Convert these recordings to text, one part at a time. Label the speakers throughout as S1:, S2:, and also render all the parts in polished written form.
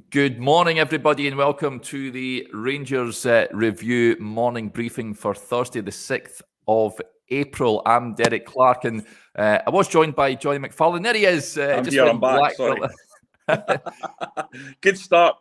S1: Good morning, everybody, and welcome to the Rangers Review morning briefing for Thursday, the 6th of April. I'm Derek Clark, and I was joined by Jonny McFarlane. There he is.
S2: I'm back, sorry. Good start.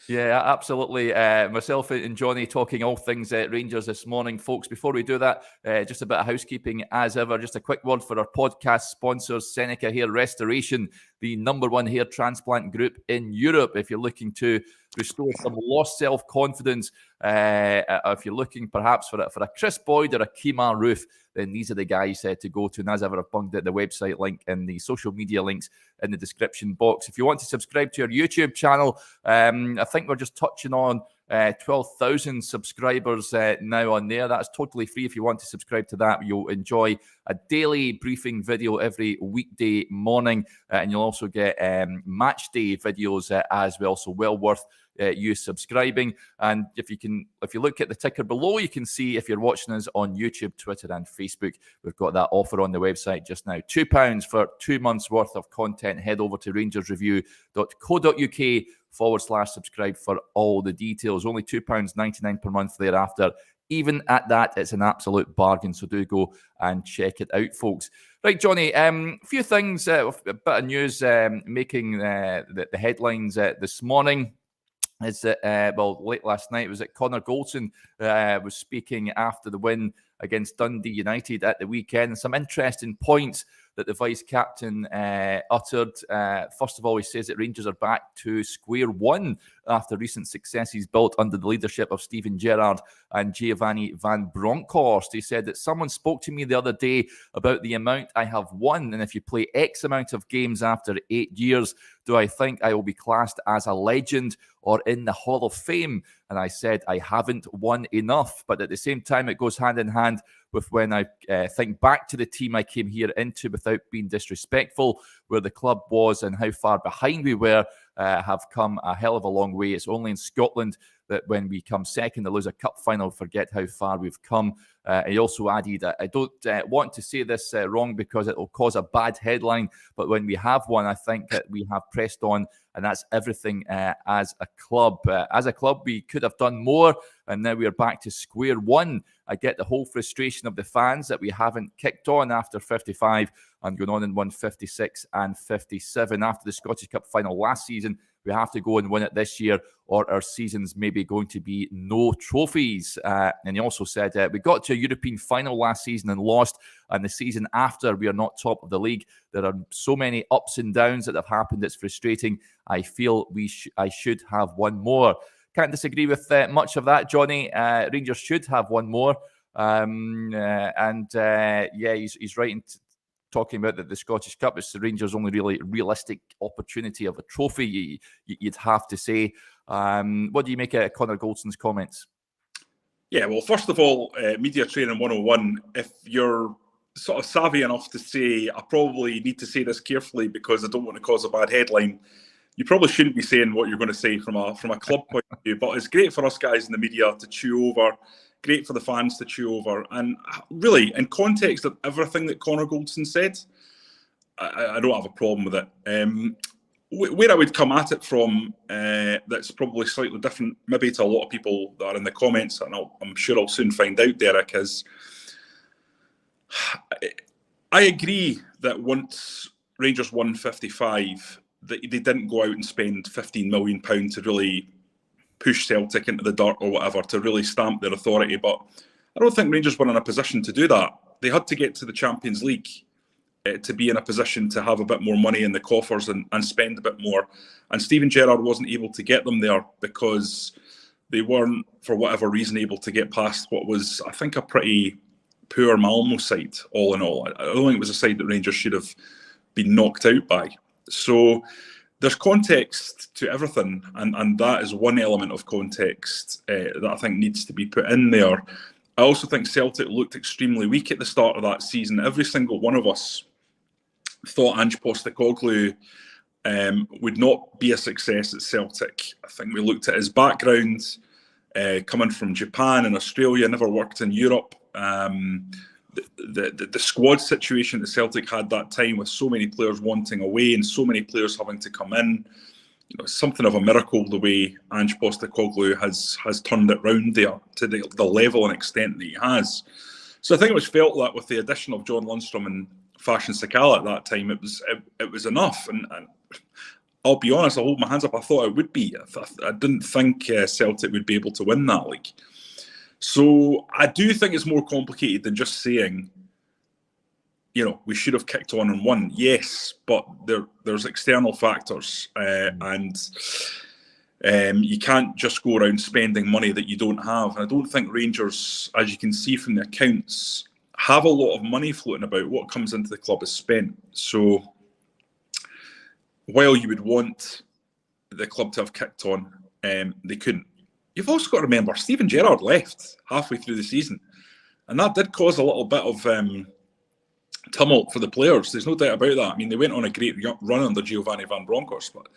S1: Yeah, absolutely. Myself and Jonny talking all things Rangers this morning. Folks, before we do that, just a bit of housekeeping as ever. Just a quick word for our podcast sponsors, Seneca Hair Restoration, the #1 hair transplant group in Europe. If you're looking to restore some lost self-confidence, if you're looking perhaps for a Chris Boyd or a Kemar Roof, then these are the guys to go to. And as ever, I've bunged out the website link and the social media links in the description box. If you want to subscribe to our YouTube channel, I think we're just touching on 12,000 subscribers now on there. That's totally free. If you want to subscribe to that, you'll enjoy a daily briefing video every weekday morning, and you'll also get match day videos as well. So well worth you subscribing. And if you look at the ticker below, you can see if you're watching us on YouTube, Twitter, and Facebook, we've got that offer on the website just now. £2 for 2 months worth of content. Head over to rangersreview.co.uk/subscribe for all the details. Only £2.99 per month thereafter. Even at that, it's an absolute bargain. So do go and check it out, folks. Right, Jonny, a few things, a bit of news making the headlines this morning. Is that, late last night, was that Connor Goldson was speaking after the win against Dundee United at the weekend. Some interesting points that the vice-captain uttered. First of all, he says that Rangers are back to square one after recent successes built under the leadership of Steven Gerrard and Giovanni Van Bronckhorst. He said that someone spoke to me the other day about the amount I have won, and if you play X amount of games after 8 years, do I think I will be classed as a legend or in the Hall of Fame? And I said, I haven't won enough. But at the same time, it goes hand in hand with when I think back to the team I came here into, without being disrespectful, where the club was and how far behind we were, have come a hell of a long way. It's only in Scotland that when we come second to lose a cup final, forget how far we've come. He also added, I don't want to say this wrong because it will cause a bad headline, but when we have won, I think that we have pressed on, and that's everything as a club. As a club, we could have done more, and now we are back to square one. I get the whole frustration of the fans that we haven't kicked on after 55 and gone on and won 56 and 57. After the Scottish Cup final last season, we have to go and win it this year, or our season's maybe going to be no trophies. And he also said, we got to a European final last season and lost, and the season after, we are not top of the league. There are so many ups and downs that have happened. It's frustrating. I feel I should have won more. Can't disagree with much of that, Jonny. Rangers should have won more. He's right in talking about that the Scottish Cup is the Rangers' only really realistic opportunity of a trophy, you'd have to say. What do you make of Connor Goldson's comments?
S2: Yeah, well, first of all, Media Training 101, if you're sort of savvy enough to say, I probably need to say this carefully because I don't want to cause a bad headline, you probably shouldn't be saying what you're going to say from a club point of view. But it's great for us guys in the media to chew over, great for the fans to chew over. And really, in context of everything that Connor Goldson said, I don't have a problem with it. Where I would come at it from, that's probably slightly different, maybe to a lot of people that are in the comments, and I'm sure I'll soon find out, Derek, is I agree that once Rangers won 55, that they didn't go out and spend £15 million to really push Celtic into the dirt or whatever, to really stamp their authority. But I don't think Rangers were in a position to do that. They had to get to the Champions League to be in a position to have a bit more money in the coffers and spend a bit more. And Steven Gerrard wasn't able to get them there because they weren't, for whatever reason, able to get past what was, I think, a pretty poor Malmo side, all in all. I don't think it was a side that Rangers should have been knocked out by. So there's context to everything, and that is one element of context that I think needs to be put in there. I also think Celtic looked extremely weak at the start of that season. Every single one of us thought Ange Postecoglou would not be a success at Celtic. I think we looked at his background, coming from Japan and Australia, never worked in Europe. The squad situation that Celtic had that time, with so many players wanting away and so many players having to come in, something of a miracle the way Ange Postecoglou has turned it round there to the level and extent that he has. So I think it was felt that with the addition of John Lundstrom and Fashion Sakala at that time, it was enough. And I'll be honest, I'll hold my hands up. I thought it would be. I didn't think Celtic would be able to win that league. So I do think it's more complicated than just saying, we should have kicked on and won. Yes, but there's external factors, and you can't just go around spending money that you don't have. And I don't think Rangers, as you can see from the accounts, have a lot of money floating about. What comes into the club is spent. So while you would want the club to have kicked on, they couldn't. You've also got to remember, Steven Gerrard left halfway through the season. And that did cause a little bit of tumult for the players. There's no doubt about that. I mean, they went on a great run under Giovanni Van Bronckhorst, but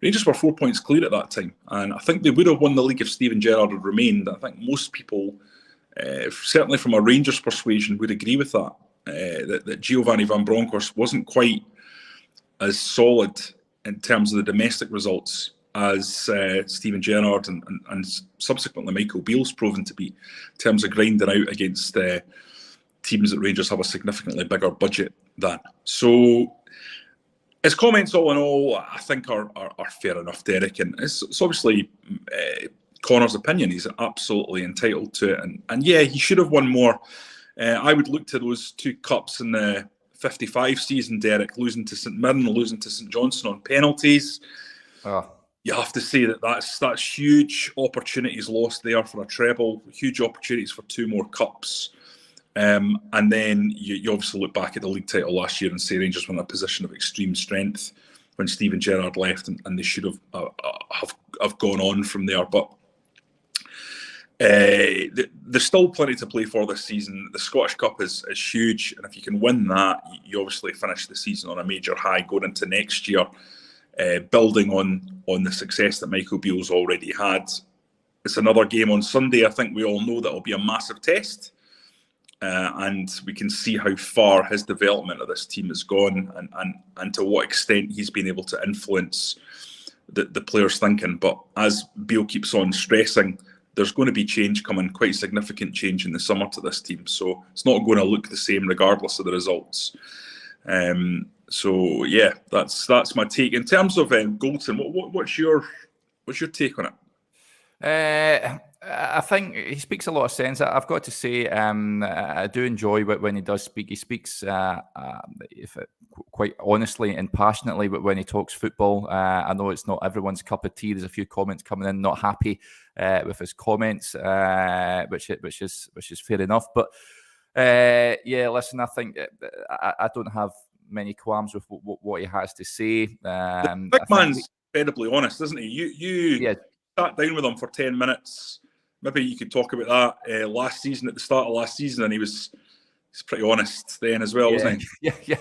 S2: Rangers were 4 points clear at that time. And I think they would have won the league if Steven Gerrard had remained. I think most people, certainly from a Rangers persuasion, would agree with that. That Giovanni Van Bronckhorst wasn't quite as solid in terms of the domestic results as Steven Gerrard and subsequently Michael Beale's proven to be, in terms of grinding out against teams that Rangers have a significantly bigger budget than. So his comments, all in all, I think are fair enough, Derek. And it's obviously Connor's opinion. He's absolutely entitled to it. And yeah, he should have won more. I would look to those two cups in the 55 season, Derek, losing to St Mirren, losing to St Johnstone on penalties. You have to say that's huge opportunities lost there for a treble, huge opportunities for two more cups. And then you obviously look back at the league title last year and say Rangers were in a position of extreme strength when Steven Gerrard left, and they should have gone on from there. But there's still plenty to play for this season. The Scottish Cup is huge, and if you can win that, you obviously finish the season on a major high going into next year, building on the success that Michael Beale's already had. It's another game on Sunday. I think we all know that will be a massive test. And we can see how far his development of this team has gone and to what extent he's been able to influence the players' thinking. But as Beale keeps on stressing, there's going to be change coming, quite significant change in the summer to this team. So it's not going to look the same regardless of the results. So yeah, that's my take. In terms of Goldson, what's your take on it?
S1: I think he speaks a lot of sense. I've got to say, I do enjoy when he does speak. He speaks quite honestly and passionately, but when he talks football, I know it's not everyone's cup of tea. There's a few comments coming in not happy with his comments, which is fair enough. But yeah, listen, I think I don't have many qualms with what he has to say.
S2: The big man's incredibly honest, isn't he? You sat down with him for 10 minutes. Maybe you could talk about that last season, at the start of last season, and he's pretty honest then as well, wasn't
S1: he? Yeah.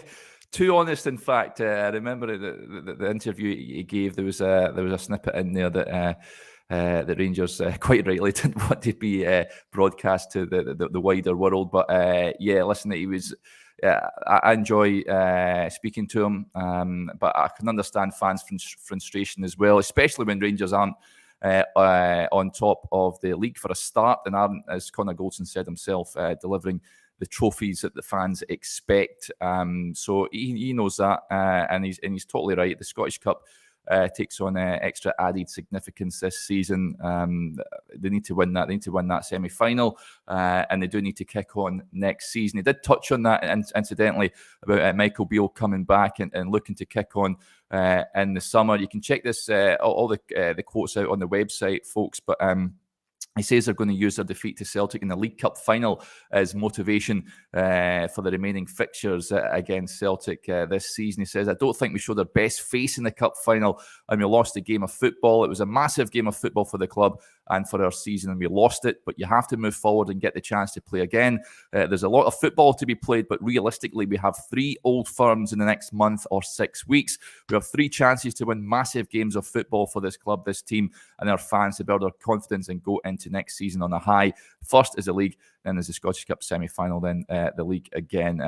S1: Too honest, in fact. I remember the interview he gave. There was a snippet in there that the Rangers quite rightly didn't want to be broadcast to the wider world. But yeah, listen, he was. I enjoy speaking to him, but I can understand fans' frustration as well, especially when Rangers aren't on top of the league for a start, and aren't, as Connor Goldson said himself, delivering the trophies that the fans expect. So he knows that, and he's totally right. The Scottish Cup takes on extra added significance this season. They need to win that. They need to win that semi-final, and they do need to kick on next season. He did touch on that, incidentally, about Michael Beale coming back and looking to kick on in the summer. You can check this all the quotes out on the website, folks. But he says they're going to use their defeat to Celtic in the League Cup final as motivation for the remaining fixtures against Celtic this season. He says, I don't think we showed our best face in the Cup final and we lost a game of football. It was a massive game of football for the club and for our season, and we lost it. But you have to move forward and get the chance to play again. There's a lot of football to be played, but realistically, we have 3 Old Firms in the next month or 6 weeks. We have 3 chances to win massive games of football for this club, this team, and our fans to build our confidence and go into next season on a high. First is the league, then there's the Scottish Cup semi-final, then the league again.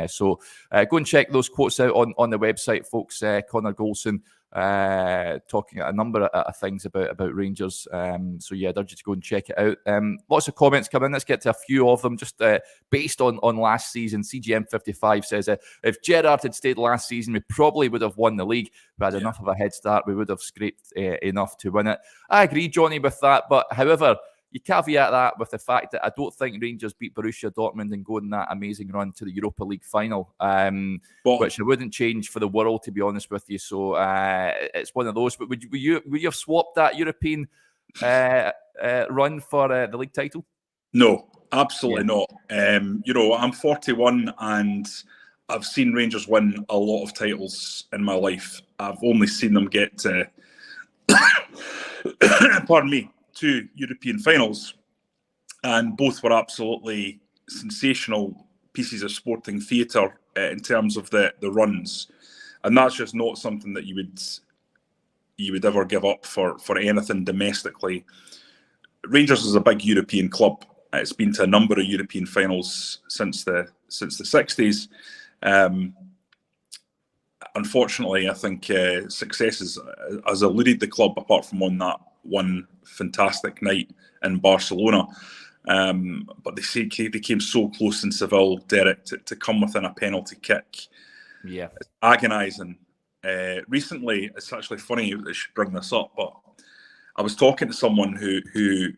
S1: So go and check those quotes out on the website, folks. Connor Goldson talking a number of things about Rangers. So yeah, I'd urge you to go and check it out. Lots of comments come in. Let's get to a few of them, just based on last season. CGM55 says, if Gerrard had stayed last season, we probably would have won the league. We had enough of a head start. We would have scraped enough to win it. I agree, Johnny, with that. But however, you caveat that with the fact that I don't think Rangers beat Borussia Dortmund and go on that amazing run to the Europa League final, which I wouldn't change for the world, to be honest with you. So it's one of those. But would you have swapped that European run for the league title?
S2: No, absolutely not. I'm 41 and I've seen Rangers win a lot of titles in my life. I've only seen them get to, pardon me, 2 European finals, and both were absolutely sensational pieces of sporting theatre in terms of the runs, and that's just not something that you would ever give up for anything domestically. Rangers is a big European club. It's been to a number of European finals since the 60s. Unfortunately, I think success has eluded the club, apart from on that one fantastic night in Barcelona. But they came so close in Seville, Derek, to come within a penalty kick.
S1: Yeah.
S2: It's agonising. Recently, it's actually funny I should bring this up, but I was talking to someone who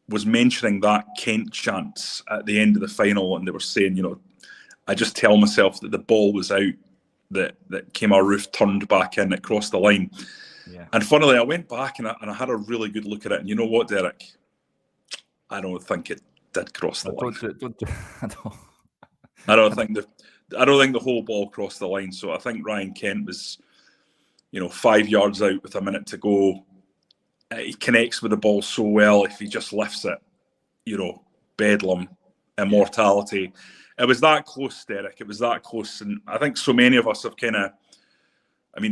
S2: was mentioning that Kent chance at the end of the final, and they were saying, I just tell myself that the ball was out, that Kemar Roof turned back in, it crossed the line.
S1: Yeah.
S2: And funnily, I went back and I had a really good look at it. And you know what, Derek? I don't think it did cross the line. I don't think the whole ball crossed the line. So I think Ryan Kent was, 5 yards out with a minute to go. He connects with the ball so well. If he just lifts it, bedlam, immortality. It was that close, Derek. It was that close. And I think so many of us have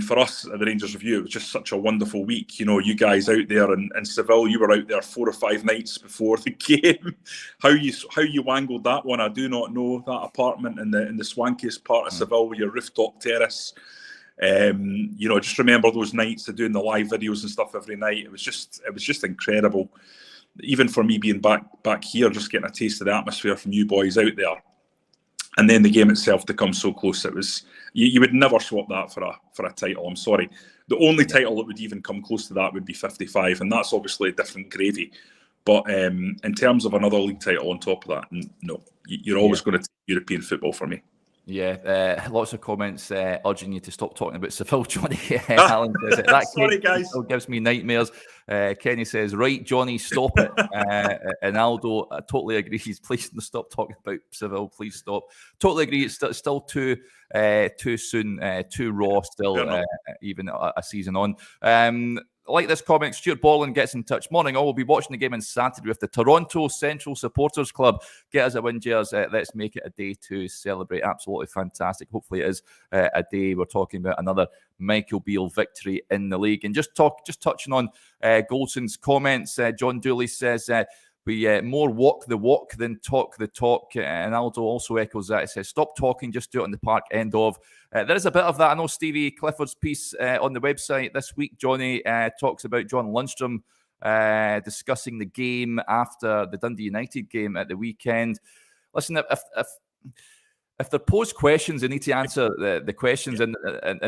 S2: for us at the Rangers Review, it was just such a wonderful week. You guys out there in Seville, you were out there 4 or 5 nights before the game. How you wangled that one, I do not know. That apartment in the swankiest part of Seville with your rooftop terrace. Just remember those nights of doing the live videos and stuff every night. It was just incredible. Even for me being back here, just getting a taste of the atmosphere from you boys out there. And then the game itself to come so close, it was you would never swap that for a title. I'm sorry. The only title that would even come close to that would be 55, and that's obviously a different gravy. But in terms of another league title on top of that, no, you're always going to take European football for me.
S1: Yeah, lots of comments urging you to stop talking about Seville, Johnny. Alan says that
S2: sorry, guys.
S1: Still gives me nightmares. Kenny says, right, Johnny, stop it. And Aldo totally agrees. Please stop talking about Seville. Please stop. Totally agree. It's still too soon, too raw still, even a season on. Like this comment, Stuart Borland gets in touch. Morning, all. We'll be watching the game on Saturday with the Toronto Central Supporters Club. Get us a win, Jers. Let's make it a day to celebrate. Absolutely fantastic. Hopefully it is a day we're talking about another Michael Beale victory in the league. And just touching on Goldson's comments, John Dooley says, we more walk the walk than talk the talk. And Aldo also echoes that. He says, stop talking, just do it on the park, end of. There is a bit of that. I know Stevie Clifford's piece on the website this week, Johnny, talks about John Lundstrom discussing the game after the Dundee United game at the weekend. Listen, if they're posed questions, they need to answer the questions. And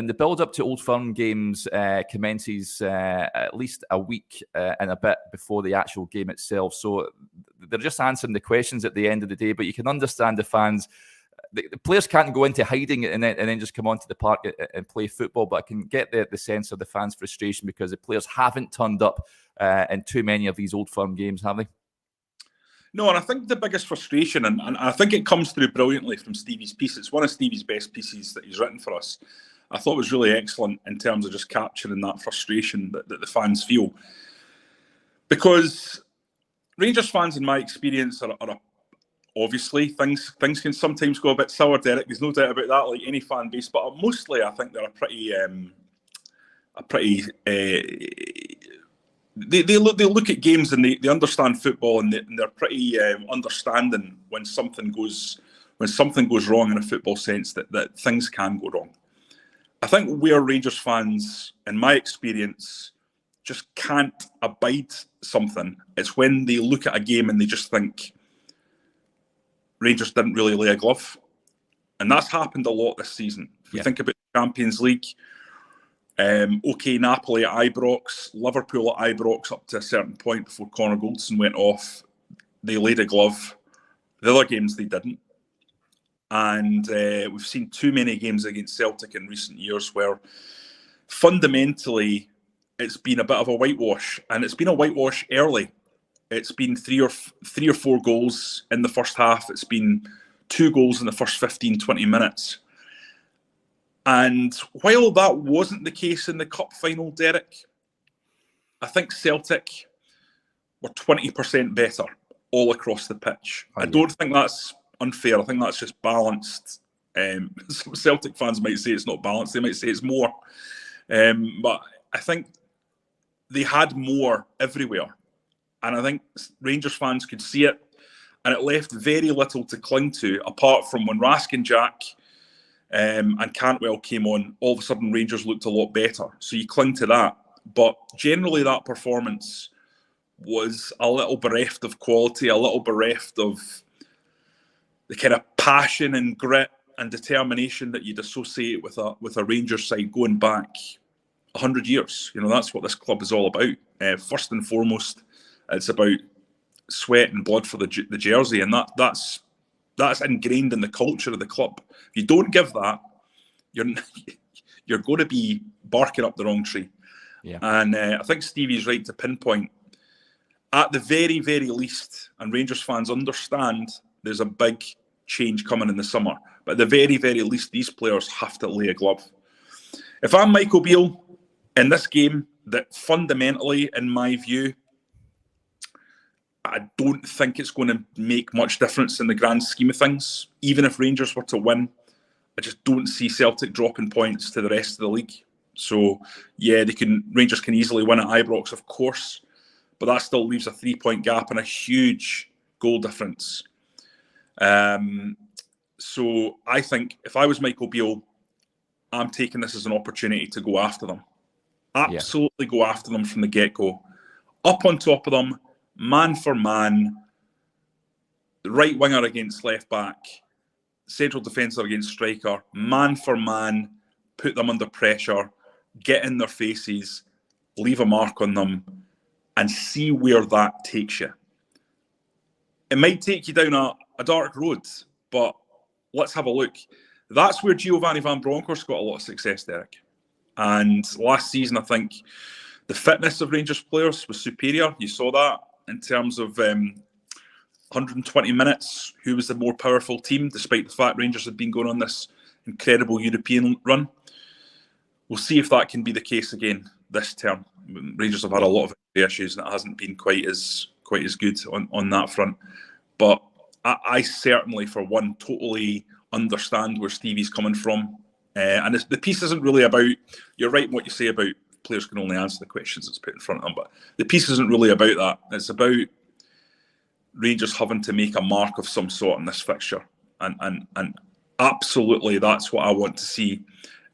S1: the build-up to Old Firm games commences at least a week and a bit before the actual game itself. So they're just answering the questions at the end of the day. But you can understand the fans. The players can't go into hiding and then just come onto the park and play football. But I can get the sense of the fans' frustration because the players haven't turned up in too many of these Old Firm games, have they?
S2: No, and I think the biggest frustration, and I think it comes through brilliantly from Stevie's piece. It's one of Stevie's best pieces that he's written for us. I thought it was really excellent in terms of just capturing that frustration that the fans feel. Because Rangers fans, in my experience, are obviously things can sometimes go a bit sour, Derek. There's no doubt about that, like any fan base. But mostly, I think they're They look at games and they understand football and they're pretty understanding when something goes wrong in a football sense that things can go wrong. I think where Rangers fans, in my experience, just can't abide something, it's when they look at a game and they just think Rangers didn't really lay a glove. And that's happened a lot this season. If we think about the Champions League, Napoli at Ibrox, Liverpool at Ibrox up to a certain point before Connor Goldson went off, they laid a glove. The other games they didn't. And we've seen too many games against Celtic in recent years where fundamentally it's been a bit of a whitewash, and it's been a whitewash early. It's been three or four goals in the first half. It's been 2 goals in the first 15, 20 minutes. And while that wasn't the case in the cup final, Derek, I think Celtic were 20% better all across the pitch. I don't think that's unfair. I think that's just balanced. Some Celtic fans might say it's not balanced. They might say it's more. But I think they had more everywhere. And I think Rangers fans could see it. And it left very little to cling to, apart from when Raskin Jack and Cantwell came on, all of a sudden Rangers looked a lot better. So you cling to that. But generally that performance was a little bereft of quality, a little bereft of the kind of passion and grit and determination that you'd associate with a Rangers side going back 100 years. You know, that's what this club is all about. First and foremost, it's about sweat and blood for the jersey, and that's ingrained in the culture of the club. If you don't give that, you're going to be barking up the wrong tree. Yeah. And I think Stevie's right to pinpoint, at the very, very least, and Rangers fans understand there's a big change coming in the summer, but at the very, very least, these players have to lay a glove. If I'm Michael Beale in this game, that fundamentally, in my view, I don't think it's going to make much difference in the grand scheme of things. Even if Rangers were to win, I just don't see Celtic dropping points to the rest of the league. So, yeah, Rangers can easily win at Ibrox, of course, but that still leaves a 3-point gap and a huge goal difference. So I think if I was Michael Beale, I'm taking this as an opportunity to go after them. Absolutely go after them from the get-go. Up on top of them, man for man, the right winger against left back, central defensive against striker, man for man, put them under pressure, get in their faces, leave a mark on them, and see where that takes you. It might take you down a dark road, but let's have a look. That's where Giovanni Van Bronckhorst got a lot of success, Derek. And last season, I think the fitness of Rangers players was superior. You saw that in terms of 120 minutes, who was the more powerful team, despite the fact Rangers had been going on this incredible European run. We'll see if that can be the case again this term. Rangers have had a lot of issues and it hasn't been quite as good on that front. But I certainly, for one, totally understand where Stevie's coming from. And the piece isn't really about, you're right in what you say about players can only answer the questions that's put in front of them, but the piece isn't really about that. It's about Rangers having to make a mark of some sort in this fixture. And absolutely, that's what I want to see.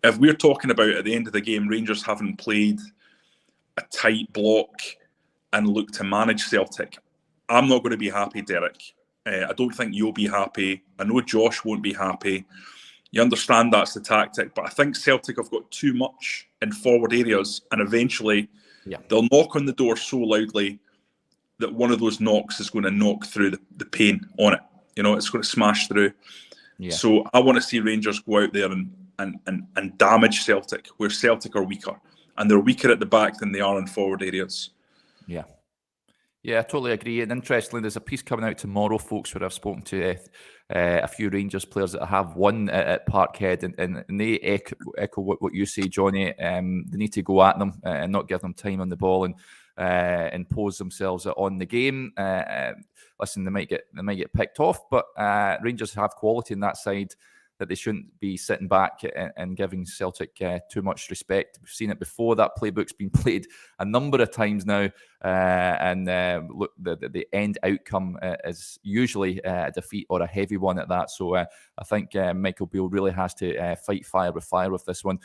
S2: If we're talking about, at the end of the game, Rangers having played a tight block and look to manage Celtic, I'm not going to be happy, Derek. I don't think you'll be happy. I know Josh won't be happy. You understand that's the tactic, but I think Celtic have got too much in forward areas, and eventually they'll knock on the door so loudly that one of those knocks is going to knock through the pane on it. You know, it's going to smash through. Yeah. So I want to see Rangers go out there and damage Celtic, where Celtic are weaker. And they're weaker at the back than they are in forward areas.
S1: Yeah. Yeah, I totally agree. And interestingly, there's a piece coming out tomorrow, folks, where I've spoken to a few Rangers players that have won at Parkhead, and they echo what you say, Johnny. They need to go at them and not give them time on the ball and impose themselves on the game. Listen, they might get picked off, but Rangers have quality in that side. that they shouldn't be sitting back and giving Celtic too much respect. We've seen it before. That playbook's been played a number of times now, and look, the end outcome is usually a defeat or a heavy one at that. So I think Michael Beale really has to fight fire with this one.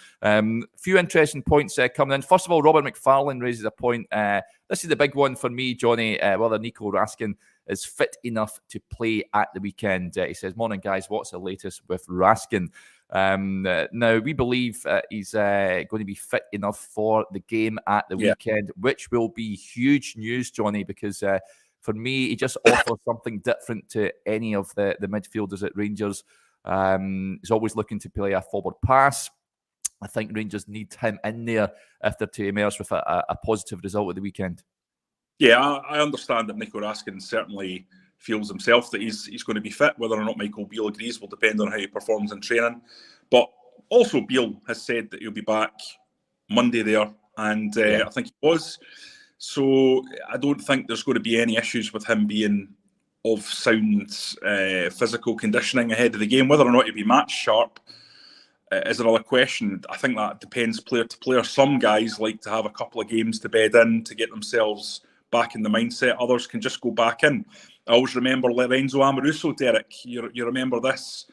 S1: Few interesting points coming in. First of all, Robert McFarlane raises a point. This is the big one for me, Johnny, whether Nico Raskin is fit enough to play at the weekend. He says, morning guys, what's the latest with Raskin? Now, we believe he's going to be fit enough for the game at the weekend, which will be huge news, Johnny, because for me, he just offers something different to any of the midfielders at Rangers. He's always looking to play a forward pass. I think Rangers need him in there if they're to emerge with a positive result at the weekend.
S2: Yeah, I understand that Nico Raskin certainly feels himself that he's going to be fit. Whether or not Michael Beale agrees will depend on how he performs in training. But also Beale has said that he'll be back Monday there, and I think he was. So I don't think there's going to be any issues with him being of sound physical conditioning ahead of the game. Whether or not he'll be match sharp is another question. I think that depends player to player. Some guys like to have a couple of games to bed in to get themselves back in the mindset. Others can just go back in. I always remember Lorenzo Amoruso, Derek. You remember this?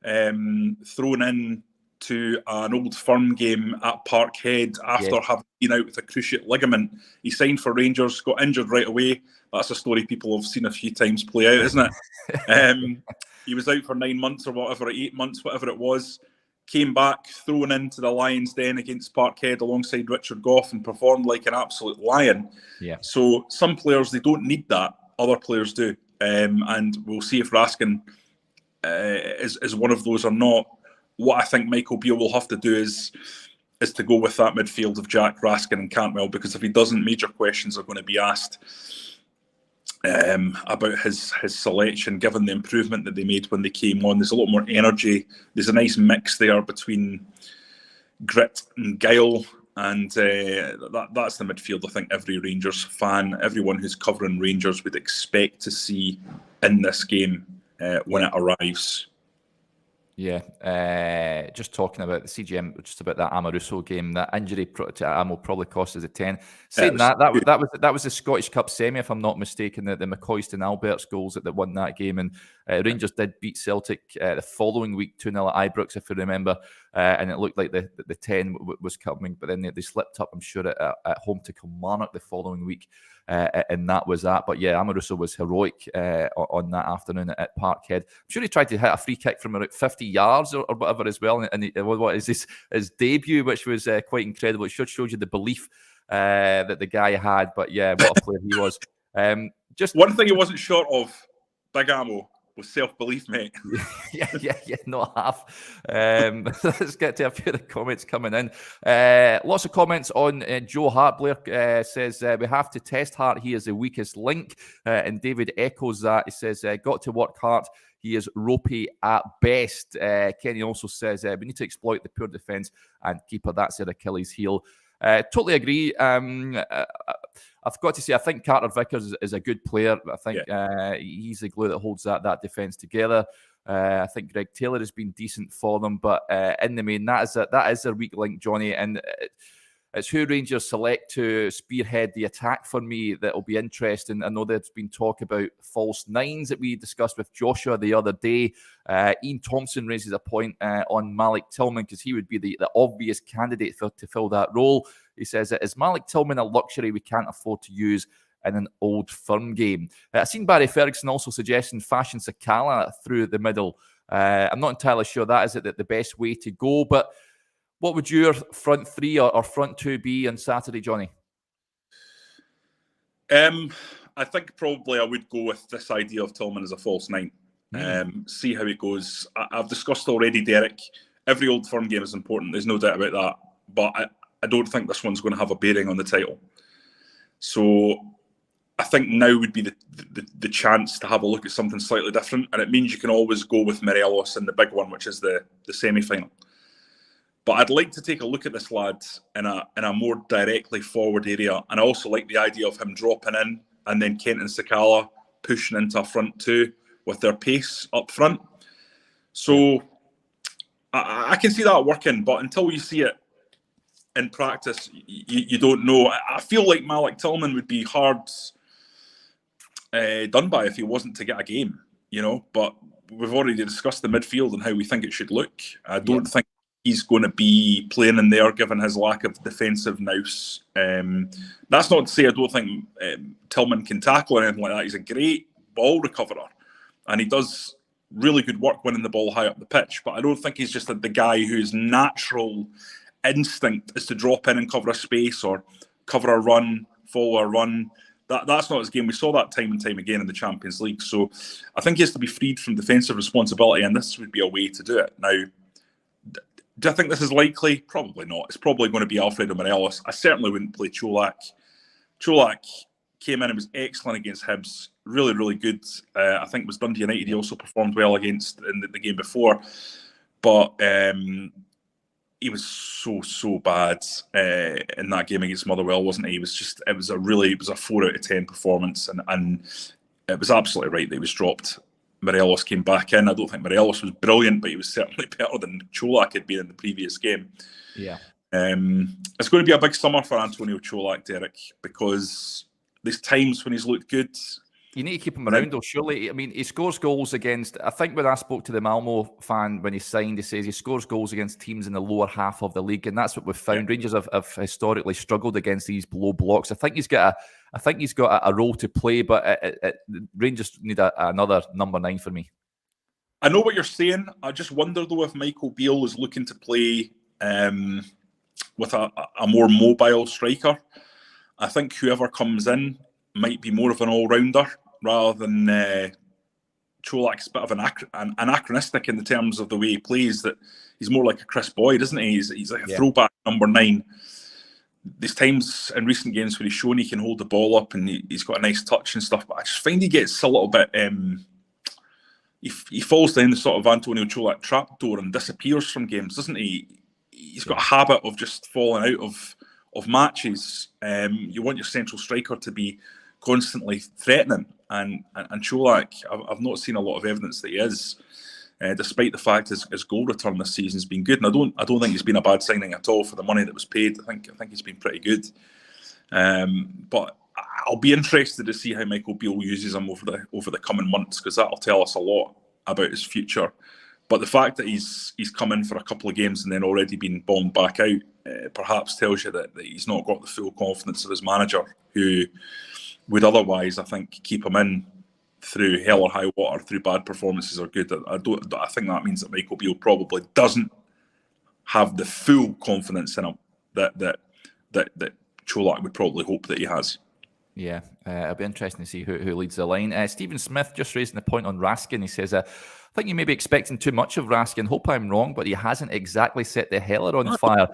S2: Thrown in to an Old Firm game at Parkhead after having been out with a cruciate ligament. He signed for Rangers, got injured right away. That's a story people have seen a few times play out, isn't it? He was out for 9 months or whatever, 8 months, whatever it was. Came back, thrown into the Lions' Den against Parkhead alongside Richard Gough and performed like an absolute lion. Yeah. So some players, they don't need that. Other players do. And we'll see if Raskin is one of those or not. What I think Michael Beale will have to do is to go with that midfield of Jack, Raskin and Cantwell, because if he doesn't, major questions are going to be asked about his selection, given the improvement that they made when they came on. There's a lot more energy. There's a nice mix there between grit and guile, and that's the midfield I think every Rangers fan, everyone who's covering Rangers would expect to see in this game when it arrives.
S1: Yeah, just talking about the CGM, just about that Amoruso game, that injury to Amo probably cost us a 10. Saying that was the Scottish Cup semi, if I'm not mistaken, the McCoist and Alberts goals that won that game, and Rangers did beat Celtic the following week 2-0 at Ibrox, if you remember, and it looked like the 10 was coming, but then they slipped up, I'm sure, at home to Kilmarnock the following week. And that was that. But yeah, Amoruso was heroic on that afternoon at Parkhead. I'm sure he tried to hit a free kick from about 50 yards or whatever as well. And what is this? His debut, which was quite incredible. It shows you the belief that the guy had. But yeah, what a player he was.
S2: Just one thing he wasn't short of, Big Amo, was self-belief, mate.
S1: yeah, not half. Let's get to a few of the comments coming in. Lots of comments on Joe Hart. Blair says, we have to test Hart. He is the weakest link. And David echoes that. He says, got to work hard. He is ropey at best. Kenny also says, we need to exploit the poor defence and keeper. That's their Achilles heel. Totally agree. I've got to say, I think Carter Vickers is a good player. I think he's the glue that holds that defence together. I think Greg Taylor has been decent for them, but in the main, that is their weak link, Johnny. And it's who Rangers select to spearhead the attack for me that will be interesting. I know there's been talk about false nines that we discussed with Joshua the other day. Ian Thompson raises a point on Malik Tillman because he would be the obvious candidate to fill that role. He says, is Malik Tillman a luxury we can't afford to use in an Old Firm game? I've seen Barry Ferguson also suggesting Fashion Sakala through the middle. I'm not entirely sure that is the best way to go, but what would your front three or front two be on Saturday, Johnny?
S2: I think probably I would go with this idea of Tillman as a false nine. See how it goes. I've discussed already, Derek. Every Old Firm game is important. There's no doubt about that. But I don't think this one's going to have a bearing on the title. So I think now would be the chance to have a look at something slightly different. And it means you can always go with Morelos in the big one, which is the semi-final. But I'd like to take a look at this lad in a more directly forward area. And I also like the idea of him dropping in and then Kent and Sakala pushing into a front two with their pace up front. So I can see that working, but until you see it in practice, you don't know. I feel like Malik Tillman would be hard done by if he wasn't to get a game, but we've already discussed the midfield and how we think it should look. I don't think he's going to be playing in there given his lack of defensive nous. That's not to say I don't think Tillman can tackle or anything like that. He's a great ball recoverer and he does really good work winning the ball high up the pitch, but I don't think he's just the guy whose natural instinct is to drop in and cover a space or cover a run, follow a run. That's not his game. We saw that time and time again in the Champions League. So I think he has to be freed from defensive responsibility, and this would be a way to do it. Now, do I think this is likely? Probably not. It's probably going to be Alfredo Morelos. I certainly wouldn't play Čolak. Čolak came in and was excellent against Hibs. Really, really good. I think it was Dundee United he also performed well against in the game before. But he was so bad in that game against Motherwell, wasn't he? It was a 4 out of 10 performance, and it was absolutely right that he was dropped. Morelos came back in. I don't think Morelos was brilliant, but he was certainly better than Čolak had been in the previous game.
S1: Yeah.
S2: It's going to be a big summer for Antonio Čolak, Derek, because there's times when he's looked good.
S1: You need to keep him around, though, surely. I mean, he scores goals against... I think when I spoke to the Malmo fan when he signed, he says he scores goals against teams in the lower half of the league, and that's what we've found. Rangers have historically struggled against these low blocks. I think he's got a role to play, but Rangers need another number 9 for me.
S2: I know what you're saying. I just wonder, though, if Michael Beale is looking to play with a more mobile striker. I think whoever comes in might be more of an all-rounder, rather than Čolak's a bit of an anachronistic in the terms of the way he plays, that he's more like a Chris Boyd, isn't he? He's like a throwback number 9. There's times in recent games where he's shown he can hold the ball up and he's got a nice touch and stuff, but I just find he gets a little bit... he falls down the sort of Antonio Čolak trapdoor and disappears from games, doesn't he? He's got a habit of just falling out of matches. You want your central striker to be constantly threatening, and Čolak, I've not seen a lot of evidence that he is, despite the fact his goal return this season has been good, and I don't think he's been a bad signing at all for the money that was paid. I think he's been pretty good, but I'll be interested to see how Michael Beale uses him over the coming months, because that'll tell us a lot about his future. But the fact that he's come in for a couple of games and then already been bombed back out perhaps tells you that he's not got the full confidence of his manager, who would otherwise, I think, keep him in through hell or high water, through bad performances or good. I think that means that Michael Beale probably doesn't have the full confidence in him that Čolak would probably hope that he has.
S1: Yeah, it'll be interesting to see who leads the line. Stephen Smith just raising the point on Raskin. He says, I think you may be expecting too much of Raskin. Hope I'm wrong, but he hasn't exactly set the Heller on fire.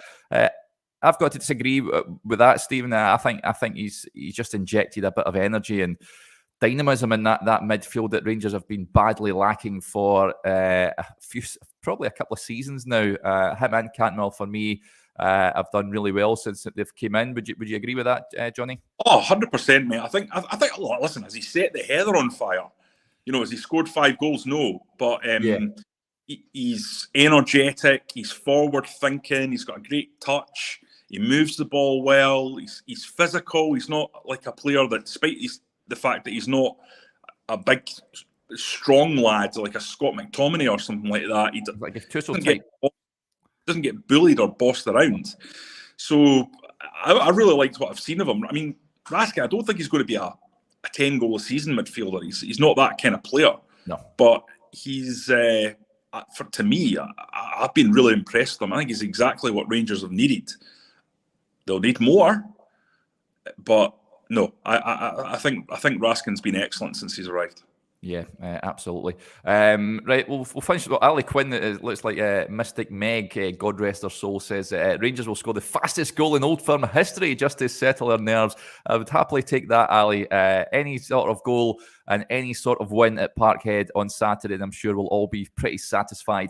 S1: I've got to disagree with that, Stephen. I think he's just injected a bit of energy and dynamism in that midfield that Rangers have been badly lacking for probably a couple of seasons now. Him and Cantwell, for me, have done really well since they've came in. Would you agree with that, Johnny?
S2: Oh, 100%, mate. I think. Listen, has he set the Heather on fire? Has he scored 5 goals? No, but he's energetic. He's forward thinking. He's got a great touch. He moves the ball well. He's physical. He's not like a player that, despite the fact that he's not a big, strong lad like a Scott McTominay or something like that, he doesn't get bullied or bossed around. So I really liked what I've seen of him. I mean, Raskin, I don't think he's going to be a 10-goal a season midfielder. He's not that kind of player.
S1: No.
S2: But he's, to me, I've been really impressed with him. I think he's exactly what Rangers have needed. They'll need more, but no, I think Raskin's been excellent since he's arrived.
S1: Yeah, absolutely. Right, we'll finish with Ali Quinn. It looks like Mystic Meg, God rest her soul, says Rangers will score the fastest goal in Old Firm history just to settle our nerves. I would happily take that, Ali. Any sort of goal and any sort of win at Parkhead on Saturday, and I'm sure we'll all be pretty satisfied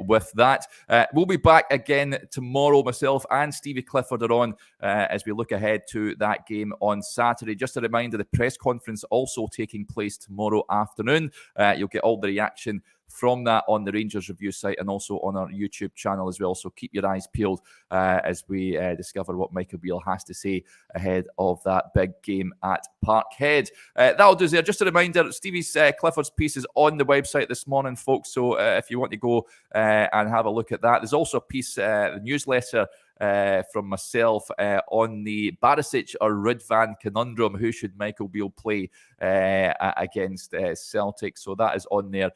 S1: with that. We'll be back again tomorrow. Myself and Stevie Clifford are on as we look ahead to that game on Saturday. Just a reminder, the press conference also taking place tomorrow afternoon. You'll get all the reaction from that on the Rangers Review site and also on our YouTube channel as well. So keep your eyes peeled as we discover what Michael Beale has to say ahead of that big game at Parkhead. That'll do there. Just a reminder, Stevie Clifford's piece is on the website this morning, folks. So if you want to go and have a look at that, there's also a piece, the newsletter from myself on the Barisic or Ridvan conundrum. Who should Michael Beale play against Celtic? So that is on there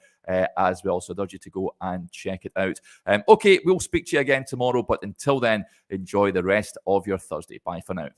S1: as well. So I'd urge you to go and check it out. Okay, we'll speak to you again tomorrow, but until then, enjoy the rest of your Thursday. Bye for now.